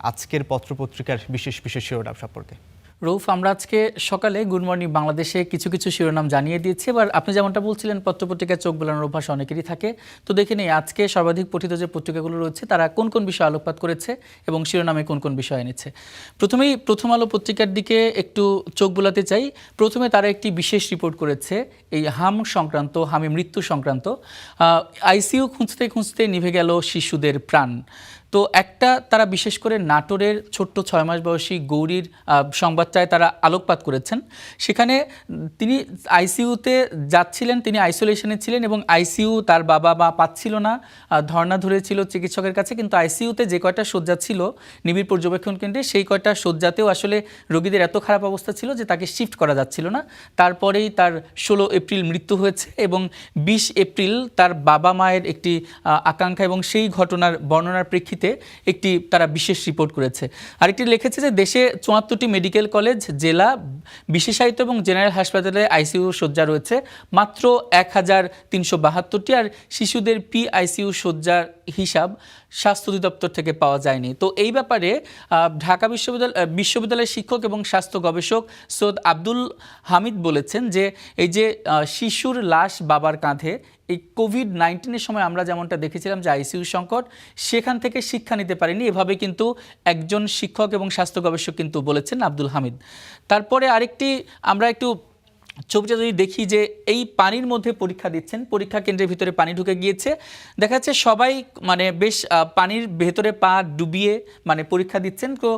আজকের পত্রপত্রিকার বিশেষ বিশেষ শিরোনাম সম্পর্কে? রৌফ, আমরা আজকে সকালে গুড মর্নিং বাংলাদেশে কিছু কিছু শিরোনাম জানিয়ে দিয়েছি। এবার আপনি যেমনটা বলছিলেন পত্রপত্রিকায় চোখ বোলানোর অভ্যাস অনেকেরই থাকে, তো দেখে নেই আজকে সর্বাধিক পঠিত যে পত্রিকাগুলো রয়েছে তারা কোন কোন বিষয়ে আলোকপাত করেছে এবং শিরোনামে কোন কোন বিষয় এনেছে। প্রথমেই প্রথম আলো পত্রিকার দিকে একটু চোখ বোলাতে চাই। প্রথমে তারা একটি বিশেষ রিপোর্ট করেছে এই হামে মৃত্যু সংক্রান্ত। আইসিইউ খুঁজতে খুঁজতে নিভে গেল শিশুদের প্রাণ। তো একটা তারা বিশেষ করে নাটোরের ছোট্ট 6 মাস বয়সী গৌরীর সংবাদটায় তারা আলোকপাত করেছেন। সেখানে তিনি আইসিইউতে যাচ্ছিলেন, তিনি আইসোলেশনে ছিলেন এবং আইসিইউ তার বাবা মা পাচ্ছিল না, ধর্ণা ধরেছিল চিকিৎসকের কাছে। কিন্তু আইসিইউতে যে কয়টা শয্যা ছিল নিবিড় পর্যবেক্ষণ কেন্দ্রে, সেই কয়টা শয্যাতেও আসলে রোগীদের এত খারাপ অবস্থা ছিল যে তাকে শিফট করা যাচ্ছিল না। তারপরেই তার 16 এপ্রিল মৃত্যু হয়েছে এবং 20 এপ্রিল তার বাবা মায়ের একটি আকাঙ্ক্ষা এবং সেই ঘটনার বর্ণনার প্রেক্ষিতে একটি তারা বিশেষ রিপোর্ট করেছে। আরেকটি লিখেছে যে দেশে 74টি মেডিকেল কলেজ, জেলা, বিশেষায়িত এবং জেনারেল হাসপাতালে আইসিইউ শয্যা রয়েছে মাত্র 1372টি। আর শিশুদের আইসিইউ শয্যার হিসাব স্বাস্থ্য অধিদপ্তর থেকে পাওয়া যায়নি। তো এই ব্যাপারে ঢাকা বিশ্ববিদ্যালয়ের শিক্ষক এবং স্বাস্থ্য গবেষক সৈয়দ আব্দুল হামিদ বলেছেন যে এই যে শিশুর লাশ বাবার কাঁধে, এই কোভিড-19-এর সময় আমরা যেমনটা দেখেছিলাম যে আইসিইউ সংকট, সেখান থেকে শিক্ষা নিতে পারেনি, এভাবে কিন্তু একজন শিক্ষক এবং স্বাস্থ্য গবেষক কিন্তু বলেছেন আব্দুল হামিদ। তারপরে আরেকটি আমরা একটু ছবিটা যদি দেখি যে এই পানির মধ্যে পরীক্ষা দিচ্ছেন, পরীক্ষা কেন্দ্রের ভিতরে পানি ঢুকে গিয়েছে, দেখা যাচ্ছে সবাই মানে বেশ পানির ভেতরে পা ডুবিয়ে মানে পরীক্ষা দিচ্ছেন। তো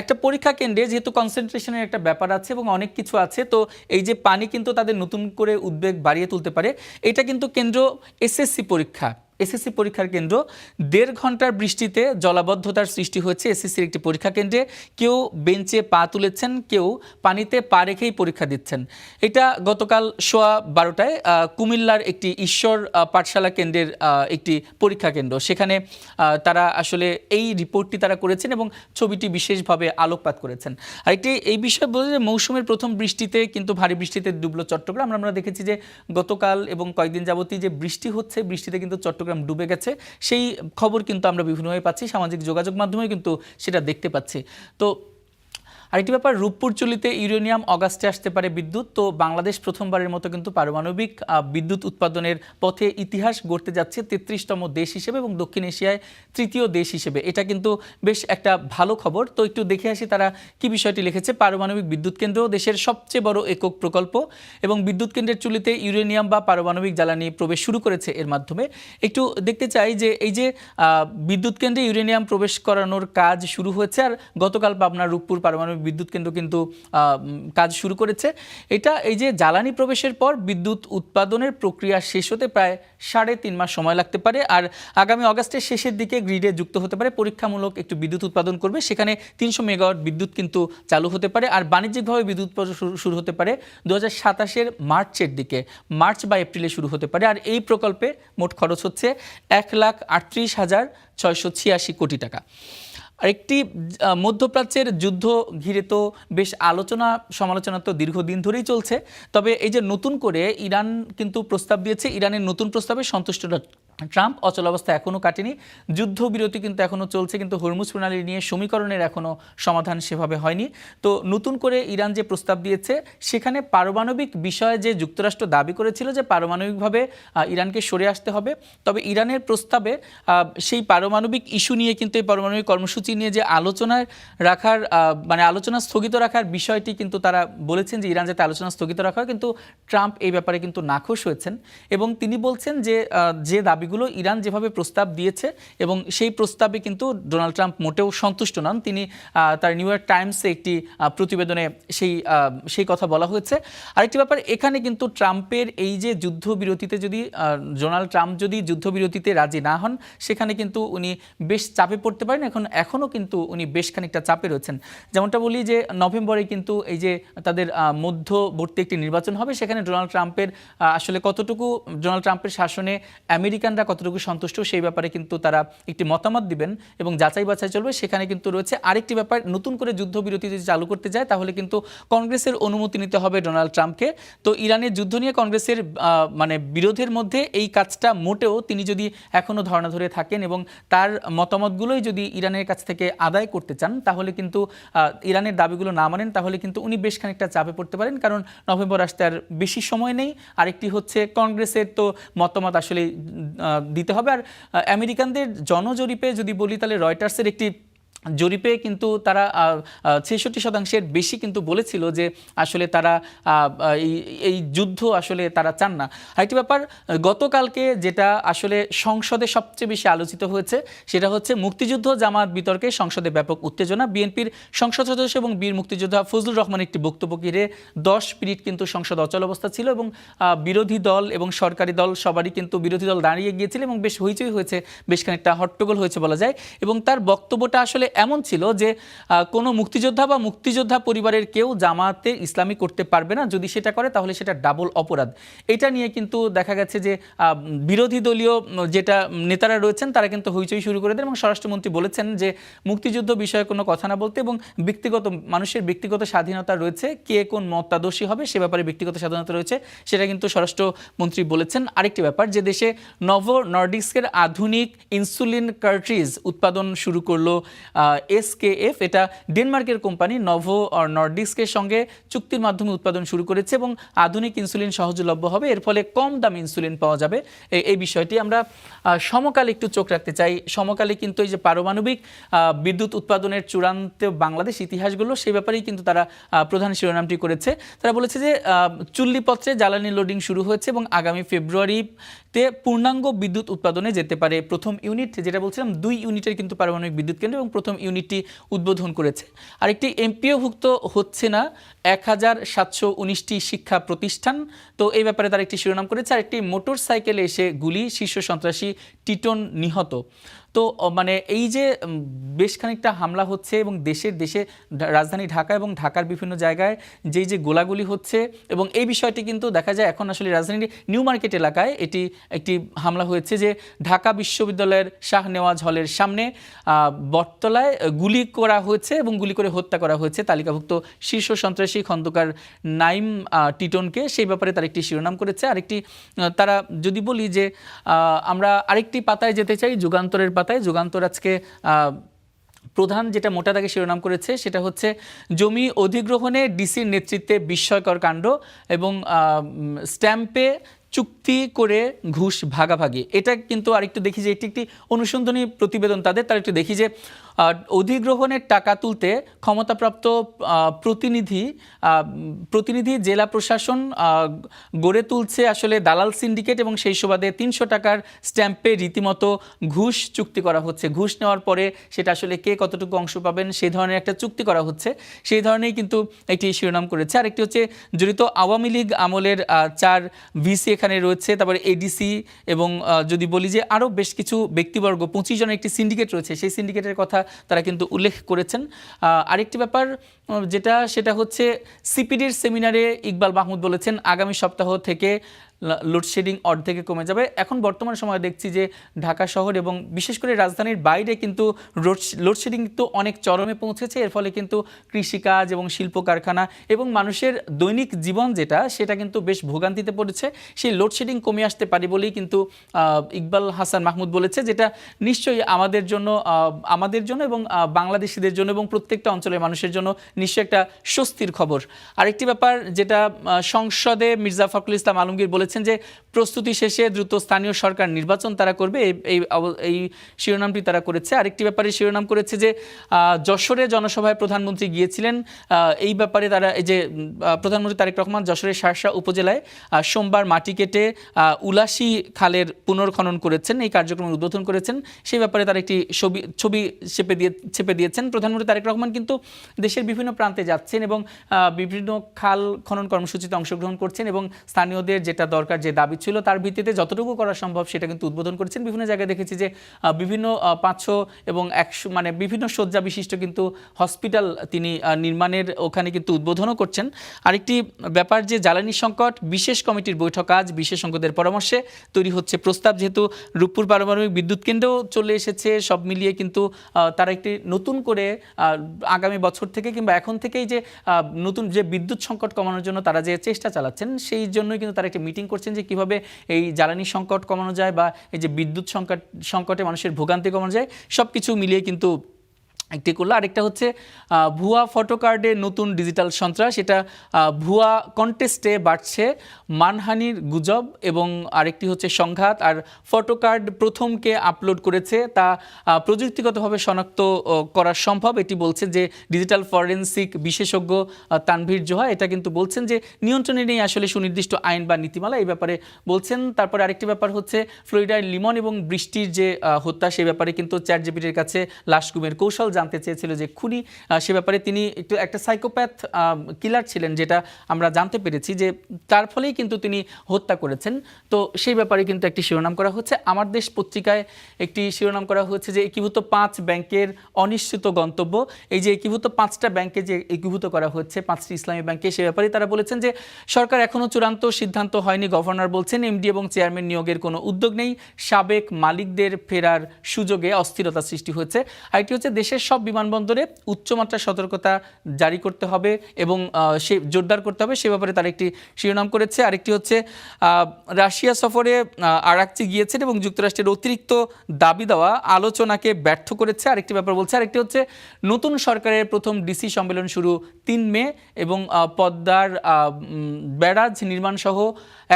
একটা পরীক্ষা কেন্দ্রে যেহেতু কনসেন্ট্রেশনের একটা ব্যাপার আছে এবং অনেক কিছু আছে, তো এই যে পানি কিন্তু তাদের নতুন করে উদ্বেগ বাড়িয়ে তুলতে পারে। এটা কিন্তু কেন্দ্র এসএসসি পরীক্ষার কেন্দ্র। 1.5 ঘন্টার বৃষ্টিতে জলাবদ্ধতার সৃষ্টি হয়েছে এসএসসির একটি পরীক্ষা কেন্দ্রে। কেউ বেঞ্চে পা তুলেছেন, কেউ পানিতে পা রেখেই পরীক্ষা দিচ্ছেন। এটা গতকাল সোয়া 12টায় কুমিল্লার একটি ঈশ্বর পাঠশালা কেন্দ্রের একটি পরীক্ষা কেন্দ্র, সেখানে তারা আসলে এই রিপোর্টটি তারা করেছেন এবং ছবিটি বিশেষভাবে আলোকপাত করেছেন। আরেকটি এই বিষয়ে বলে যে মৌসুমের প্রথম বৃষ্টিতে কিন্তু ভারী বৃষ্টিতে ডুবলো চট্টগ্রাম। আমরা দেখেছি যে গতকাল এবং কয়েকদিন যাবতই যে বৃষ্টি হচ্ছে, বৃষ্টিতে কিন্তু চট্টগ্রাম ডুবে গেছে, সেই খবর কিন্তু আমরা বিভিন্নভাবে পাচ্ছি, সামাজিক যোগাযোগ মাধ্যমে কিন্তু সেটা দেখতে পাচ্ছি। তো আরেকটি ব্যাপার, রূপপুর চুল্লিতে ইউরেনিয়াম, অগাস্টে আসতে পারে বিদ্যুৎ। তো বাংলাদেশ প্রথমবারের মতো কিন্তু পারমাণবিক বিদ্যুৎ উৎপাদনের পথে ইতিহাস গড়তে যাচ্ছে 33তম দেশ হিসেবে এবং দক্ষিণ এশিয়ায় 3য় দেশ হিসেবে। এটা কিন্তু বেশ একটা ভালো খবর। তো একটু দেখে আসি তারা কি বিষয়টি লিখেছে। পারমাণবিক বিদ্যুৎ কেন্দ্র দেশের সবচেয়ে বড় একক প্রকল্প এবং বিদ্যুৎ কেন্দ্রের চুল্লিতে ইউরেনিয়াম বা পারমাণবিক জ্বালানি প্রবেশ শুরু করেছে এর মাধ্যমে। একটু দেখতে চাই যে এই যে বিদ্যুৎ কেন্দ্রে ইউরেনিয়াম প্রবেশ করানোর কাজ শুরু হয়েছে, আর গতকাল পাবনার রূপপুর পারমাণবিক বিদ্যুৎ কেন্দ্র কিন্তু কাজ শুরু করেছে। এটা এই যে জ্বালানি প্রবেশের পর বিদ্যুৎ উৎপাদনের প্রক্রিয়া শেষ হতে প্রায় 3.5 মাস সময় লাগতে পারে, আর আগামী অগাস্টের শেষের দিকে গ্রিডে যুক্ত হতে পারে, পরীক্ষামূলক একটু বিদ্যুৎ উৎপাদন করবে। সেখানে 300 মেগাওয়াট বিদ্যুৎ কিন্তু চালু হতে পারে, আর বাণিজ্যিকভাবে বিদ্যুৎ উৎপাদন শুরু হতে পারে 2027-এর মার্চের দিকে, মার্চ বা এপ্রিলে শুরু হতে পারে। আর এই প্রকল্পে মোট খরচ হচ্ছে 1,38,686 কোটি টাকা। আরেকটি, মধ্যপ্রাচ্যের যুদ্ধ ঘিরে তো বেশ সমালোচনা তো দীর্ঘদিন ধরেই চলছে। তবে এই যে নতুন করে ইরান কিন্তু প্রস্তাব দিয়েছে, ইরানের নতুন প্রস্তাবে সন্তুষ্ট ট্রাম্প। অচলাবস্থা এখনও কাটেনি, যুদ্ধবিরতি কিন্তু এখনও চলছে, কিন্তু হরমুজ প্রণালী নিয়ে সমীকরণের এখনও সমাধান সেভাবে হয়নি। তো নতুন করে ইরান যে প্রস্তাব দিয়েছে, সেখানে পারমাণবিক বিষয়ে যে যুক্তরাষ্ট্র দাবি করেছিল যে পারমাণবিকভাবে ইরানকে সরে আসতে হবে, তবে ইরানের প্রস্তাবে সেই পারমাণবিক ইস্যু নিয়ে কিন্তু এই পারমাণবিক কর্মসূচি নিয়ে যে আলোচনা স্থগিত রাখার বিষয়টি কিন্তু তারা বলেছেন যে ইরান যাতে আলোচনা স্থগিত রাখা হয়, কিন্তু ট্রাম্প এই ব্যাপারে কিন্তু নাখোশ হয়েছেন এবং তিনি বলছেন যে দাবিগুলো ইরান যেভাবে প্রস্তাব দিয়েছে এবং সেই প্রস্তাবে কিন্তু ডোনাল্ড ট্রাম্প মোটেও সন্তুষ্ট নন। তিনি তার নিউ ইয়র্ক টাইমসে একটি প্রতিবেদনে সেই কথা বলা হয়েছে। আরেকটি ব্যাপার, এখানে কিন্তু ট্রাম্পের এই যে যুদ্ধবিরতিতে যদি ডোনাল্ড ট্রাম্প যদি যুদ্ধবিরতিতে রাজি না হন, সেখানে কিন্তু উনি বেশ চাপে পড়তে পারেন। এখনও কিন্তু উনি বেশ খানিকটা চাপে রয়েছেন। যেমনটা বলি যে নভেম্বরে কিন্তু এই যে তাদের মধ্যবর্তী একটি নির্বাচন হবে, সেখানে ডোনাল্ড ট্রাম্পের আসলে কতটুকু ডোনাল্ড ট্রাম্পের শাসনে আমেরিকান আমেরিকানরা কতটুকু সন্তুষ্ট সেই ব্যাপারে কিন্তু তারা একটি মতামত দিবেন এবং যাচাই বাছাই চলবে। সেখানে কিন্তু রয়েছে আরেকটি ব্যাপার, নতুন করে যুদ্ধবিরতি যদি চালু করতে যায় তাহলে কিন্তু কংগ্রেসের অনুমতি নিতে হবে ডোনাল্ড ট্রাম্পকে। তো ইরানের যুদ্ধ নিয়ে কংগ্রেসের মানে বিরোধের মধ্যে এই কাজটা মোটেও তিনি যদি এখনও ধর্ণা ধরে থাকেন এবং তার মতামতগুলোই যদি ইরানের কাছ থেকে আদায় করতে চান তাহলে কিন্তু ইরানের দাবিগুলো না মানেন তাহলে কিন্তু উনি বেশ খানিকটা চাপে পড়তে পারেন, কারণ নভেম্বর আসতে আর বেশি সময় নেই। আরেকটি হচ্ছে কংগ্রেসের তো মতামত আসলে দিতে হবে। আর আমেরিকানদের জনজরিপে যদি বলি তাহলে রয়টার্সের একটি জরিপে কিন্তু তারা 66% বেশি কিন্তু বলেছিল যে আসলে তারা এই যুদ্ধ আসলে তারা চান না। আরেকটি ব্যাপার, গতকালকে যেটা আসলে সংসদে সবচেয়ে বেশি আলোচিত হয়েছে সেটা হচ্ছে মুক্তিযুদ্ধ জামাত বিতর্কে সংসদে ব্যাপক উত্তেজনা। বিএনপির সংসদ সদস্য এবং বীর মুক্তিযোদ্ধা ফজলুর রহমানের একটি বক্তব্য ঘিরে 10 মিনিট কিন্তু সংসদ অচল অবস্থা ছিল এবং বিরোধী দল এবং সরকারি দল সবারই কিন্তু বিরোধী দল দাঁড়িয়ে গিয়েছিল এবং বেশ হইচই হয়েছে, বেশ খানিকটা হট্টগোল হয়েছে বলা যায়। এবং তার বক্তব্যটা আসলে এমন ছিল যে কোনো মুক্তিযোদ্ধা বা মুক্তিযোদ্ধা পরিবারের কেউ জামাতে ইসলামী করতে পারবে না, যদি সেটা করে তাহলে সেটা ডাবল অপরাধ। এটা নিয়ে কিন্তু দেখা গেছে যে বিরোধী দলীয় যেটা নেতারা রয়েছেন তারা কিন্তু হইচই শুরু করে দেন এবং স্বরাষ্ট্রমন্ত্রী বলেছেন যে মুক্তিযুদ্ধ বিষয়ে কোনো কথা না বলতে এবং মানুষের ব্যক্তিগত স্বাধীনতা রয়েছে, কে কোন মতাদর্শী হবে সে ব্যাপারে ব্যক্তিগত স্বাধীনতা রয়েছে, সেটা কিন্তু স্বরাষ্ট্রমন্ত্রী বলেছেন। আরেকটি ব্যাপার, যে দেশে নোভো নর্ডিস্কের আধুনিক ইনসুলিন কার্ট্রিজ উৎপাদন শুরু করলো SKF, এটা ডেনমার্কের কোম্পানি নোভো নর্ডিস্কের সঙ্গে চুক্তির মাধ্যমে উৎপাদন শুরু করেছে এবং আধুনিক ইনসুলিন সহজলভ্য হবে, এর ফলে কম দামে ইনসুলিন পাওয়া যাবে। এই বিষয়টি আমরা সমকালে একটু চোখ রাখতে চাই। সমকালে কিন্তু এই যে পারমাণবিক বিদ্যুৎ উৎপাদনের চূড়ান্ত বাংলাদেশ ইতিহাসগুলো সেই ব্যাপারেই কিন্তু তারা প্রধান শিরোনামটি করেছে। তারা বলেছে যে চুল্লিপত্রে জ্বালানি লোডিং শুরু হয়েছে এবং আগামী ফেব্রুয়ারিতে পূর্ণাঙ্গ বিদ্যুৎ উৎপাদনে যেতে পারে প্রথম ইউনিট, যেটা বলছিলাম 2 ইউনিটের কিন্তু পারমাণবিক বিদ্যুৎ কেন্দ্র এবং প্রথম ইউনিটটি উদ্বোধন করেছে। আরেকটি এমপিওভুক্ত হচ্ছে না 1719টি শিক্ষা প্রতিষ্ঠান, তো এই ব্যাপারে তার একটি শিরোনাম করেছে। আরেকটি মোটর সাইকেলে এসে গুলি, শীর্ষ সন্ত্রাসী টিটন নিহত। তো মানে এই যে বেশ খানিকটা হামলা হচ্ছে এবং দেশে রাজধানী ঢাকা এবং ঢাকার বিভিন্ন জায়গায় যেই যে গোলাগুলি হচ্ছে এবং এই বিষয়টি কিন্তু দেখা যায় এখন আসলে রাজধানীর নিউ মার্কেট এলাকায় এটি একটি হামলা হয়েছে, যে ঢাকা বিশ্ববিদ্যালয়ের শাহ নেওয়াজ হলের সামনে বটতলায় গুলি করা হয়েছে এবং গুলি করে হত্যা করা হয়েছে তালিকাভুক্ত শীর্ষ সন্ত্রাসী খন্দকার নাইম টিটনকে। সেই ব্যাপারে তার একটি শিরোনাম করেছে। আরেকটি তারা যদি বলি যে আমরা আরেকটি পাতায় যেতে চাই, যুগান্তরের পাতায়। যুগান্তর আজকে প্রধান যেটা মোটা দাগে শিরোনাম করেছে সেটা হচ্ছে জমি অধিগ্রহণে ডিসির নেতৃত্বে বিস্ময়কর কাণ্ড এবং স্ট্যাম্পে চুক্তি করে ঘুষ ভাগাভাগি। এটা কিন্তু আরেকটু দেখি যে এটি একটি অনুসন্ধানী প্রতিবেদন তার একটু দেখি যে অধিগ্রহণের টাকা তুলতে ক্ষমতাপ্রাপ্ত প্রতিনিধি জেলা প্রশাসন গড়ে তুলছে আসলে দালাল সিন্ডিকেট এবং সেই সুবাদে 300 টাকার স্ট্যাম্পে রীতিমতো ঘুষ চুক্তি করা হচ্ছে। ঘুষ নেওয়ার পরে সেটা আসলে কে কতটুকু অংশ পাবেন সেই ধরনের একটা চুক্তি করা হচ্ছে, সেই ধরনেরই কিন্তু একটি শিরোনাম করেছে। আরেকটি হচ্ছে জড়িত আওয়ামী লীগ আমলের 4 ভিসি এখানে রয়েছে, তারপরে এডিসি এবং যদি বলি যে আরও বেশ কিছু ব্যক্তিবর্গ 25 জনের একটি সিন্ডিকেট রয়েছে, সেই সিন্ডিকেটের কথা তারা কিন্তু উল্লেখ করেছেন। আরেকটি ব্যাপার সেটা হচ্ছে সিপিডির সেমিনারে ইকবাল মাহমুদ বলেছেন আগামী সপ্তাহ থেকে লোডশেডিং অর্ধেকে কমে যাবে। এখন বর্তমান সময়ে দেখছি যে ঢাকা শহর এবং বিশেষ করে রাজধানীর বাইরে কিন্তু লোডশেডিং কিন্তু অনেক চরমে পৌঁছেছে। এর ফলে কিন্তু কৃষিকাজ এবং শিল্প কারখানা এবং মানুষের দৈনিক জীবন সেটা কিন্তু বেশ ভোগান্তিতে পড়েছে। সেই লোডশেডিং কমে আসতে পারে বলেই কিন্তু ইকবাল হাসান মাহমুদ বলেছে, যেটা নিশ্চয়ই আমাদের জন্য এবং বাংলাদেশিদের জন্য এবং প্রত্যেকটা অঞ্চলের মানুষের জন্য নিশ্চয়ই একটা স্বস্তির খবর। আরেকটি ব্যাপার যেটা সংসদে মির্জা ফখরুল ইসলাম আলমগীর বলেছেন যে প্রস্তুতি শেষে দ্রুত স্থানীয় সরকার নির্বাচন তারা করবে, এই শিরোনামটি তারা করেছে। আরেকটি ব্যাপারে শিরোনাম করেছে যে যশোরে জনসভায় প্রধানমন্ত্রী গিয়েছিলেন, এই ব্যাপারে তারা এই যে প্রধানমন্ত্রী তারেক রহমান যশোরের শার্শা উপজেলায় সোমবার মাটি কেটে উলাসী খালের পুনর্খনন করেছেন, এই কার্যক্রমের উদ্বোধন করেছেন। সেই ব্যাপারে তারা একটি ছবি ছেপে দিয়েছেন। প্রধানমন্ত্রী তারেক রহমান কিন্তু দেশের বিভিন্ন প্রান্তে যাচ্ছেন এবং বিভিন্ন খাল খনন কর্মসূচিতে অংশগ্রহণ করছেন এবং স্থানীয়দের যেটা দরকার দরকার, যে দাবি ছিল তার ভিত্তিতে যতটুকু করা সম্ভব সেটা কিন্তু উদ্বোধন করেছেন। বিভিন্ন জায়গায় দেখেছি যে বিভিন্ন 500 এবং 100 মানে বিভিন্ন শয্যা বিশিষ্ট কিন্তু হসপিটাল তিনি নির্মাণের ওখানে কিন্তু উদ্বোধনও করছেন। আরেকটি ব্যাপার যে জ্বালানি সংকট, বিশেষ কমিটির বৈঠক আজ, বিশেষজ্ঞদের পরামর্শে তৈরি হচ্ছে প্রস্তাব। যেহেতু রূপপুর পারমাণবিক বিদ্যুৎ কেন্দ্রও চলে এসেছে, সব মিলিয়ে কিন্তু তারা একটি নতুন করে আগামী বছর থেকে কিংবা এখন থেকেই যে নতুন যে বিদ্যুৎ সংকট কমানোর জন্য তারা যে চেষ্টা চালাচ্ছেন, সেই জন্যই কিন্তু তারা একটি মিটিং করছেন যে কিভাবে এই জ্বালানি সংকট কমানো যায় বা এই যে বিদ্যুৎ সংকটে মানুষের ভোগান্তি কমানো যায়, সব কিছু মিলিয়ে কিন্তু একটি করলো। আরেকটা হচ্ছে ভুয়া ফটো কার্ডে নতুন ডিজিটাল সন্ত্রাস, এটা ভুয়া কন্টেস্টে বাড়ছে মানহানির গুজব, এবং আরেকটি হচ্ছে সংঘাত। আর ফটো কার্ড প্রথমকে আপলোড করেছে তা প্রযুক্তিগতভাবে শনাক্ত করা সম্ভব, এটি বলছে যে ডিজিটাল ফরেনসিক বিশেষজ্ঞ তানভীর জোহা। এটা কিন্তু বলছেন যে নিয়ন্ত্রণে নেই আসলে সুনির্দিষ্ট আইন বা নীতিমালা, এই ব্যাপারে বলছেন। তারপরে আরেকটি ব্যাপার হচ্ছে ফ্লোরিডায় লিমন এবং বৃষ্টির যে হত্যা, সে ব্যাপারে কিন্তু চ্যাটজিপিটির কাছে লাশ গুমের কৌশল জানতে চেয়েছিল যে খুনি, সে ব্যাপারে তিনি একটা সাইকোপ্যাথ কিলার ছিলেন, যেটা আমরা জানতে পেরেছি যে তার ফলেই কিন্তু তিনি হত্যা করেছেন। তো সেই ব্যাপারে কিন্তু একটি শিরোনাম করা হচ্ছে। আমার দেশ পত্রিকায় একটি শিরোনাম করা হচ্ছে যে একীভূত 5 ব্যাংকের অনিশ্চিত গন্তব্য। এই যে একীভূত 5টা ব্যাংকে যে একীভূত করা হচ্ছে, 5টি ইসলামী ব্যাংকে, সে ব্যাপারে তারা বলেছেন যে সরকার এখনও চূড়ান্ত সিদ্ধান্ত হয়নি। গভর্নর বলছেন এমডি এবং চেয়ারম্যান নিয়োগের কোনো উদ্যোগ নেই, সাবেক মালিকদের ফেরার সুযোগে অস্থিরতা সৃষ্টি হয়েছে। আরেকটি হচ্ছে দেশের সব বিমানবন্দরে উচ্চমাত্রার সতর্কতা জারি করতে হবে এবং সে জোরদার করতে হবে, সে ব্যাপারে তার একটি শিরোনাম করেছে। আরেকটি হচ্ছে রাশিয়া সফরে আরাকচি গিয়েছেন এবং যুক্তরাষ্ট্রের অতিরিক্ত দাবি দেওয়া আলোচনাকে ব্যর্থ করেছে, আরেকটি ব্যাপার বলছে। আরেকটি হচ্ছে নতুন সরকারের প্রথম ডিসি সম্মেলন শুরু 3 মে এবং পদ্মার ব্যারাজ নির্মাণ সহ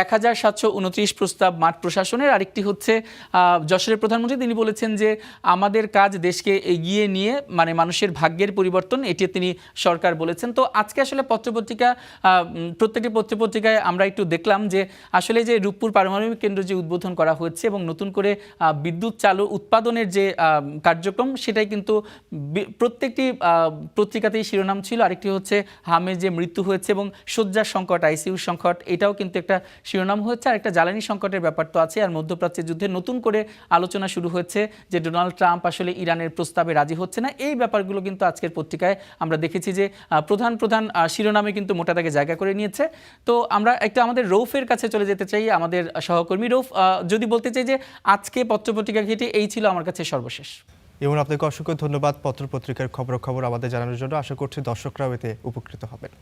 1729 প্রস্তাব মাঠ প্রশাসনের। আরেকটি হচ্ছে যশোরের প্রধানমন্ত্রী, তিনি বলেছেন যে আমাদের কাজ দেশকে এগিয়ে নিয়ে মানে মানুষের ভাগ্যের পরিবর্তন, এটি তিনি সরকার বলেছেন। তো আজকে আসলে পত্রপত্রিকা, প্রত্যেকটি পত্রপত্রিকায় আমরা একটু দেখলাম যে আসলে যে রূপপুর পারমাণবিক কেন্দ্র যে উদ্বোধন করা হচ্ছে এবং নতুন করে বিদ্যুৎ চালু উৎপাদনের যে কার্যক্রম, সেটাই কিন্তু প্রত্যেকটি পত্রিকাতেই শিরোনাম ছিল। আরেকটি হচ্ছে হামের যে মৃত্যু হয়েছে এবং শয্যার সংকট, আইসিইউ সংকট, এটাও কিন্তু একটা শিরোনাম হয়েছে। আর একটা জ্বালানি সংকটের ব্যাপার তো আছে। আর মধ্যপ্রাচ্যের যুদ্ধে নতুন করে আলোচনা শুরু হয়েছে যে ডোনাল্ড ট্রাম্প আসলে ইরানের প্রস্তাবে রাজি হচ্ছে না। এই ব্যাপারগুলো কিন্তু আজকের পত্রিকায় আমরা দেখেছি যে প্রধান প্রধান শিরোনামে কিন্তু মোটা দাগে জায়গা করে নিয়েছে। তো আমরা একটা আমাদের রৌফের কাছে চলে যেতে চাই, আমাদের সহকর্মী রৌফ। যদি বলতে চাই যে আজকে পত্রপত্রিকা ঘেঁটে এই ছিল আমার কাছে সর্বশেষ। এবং আপনাকে অসংখ্য ধন্যবাদ পত্রপত্রিকার খবর আমাদের জানানোর জন্য। আশা করছি দর্শকরাও এতে উপকৃত হবেন।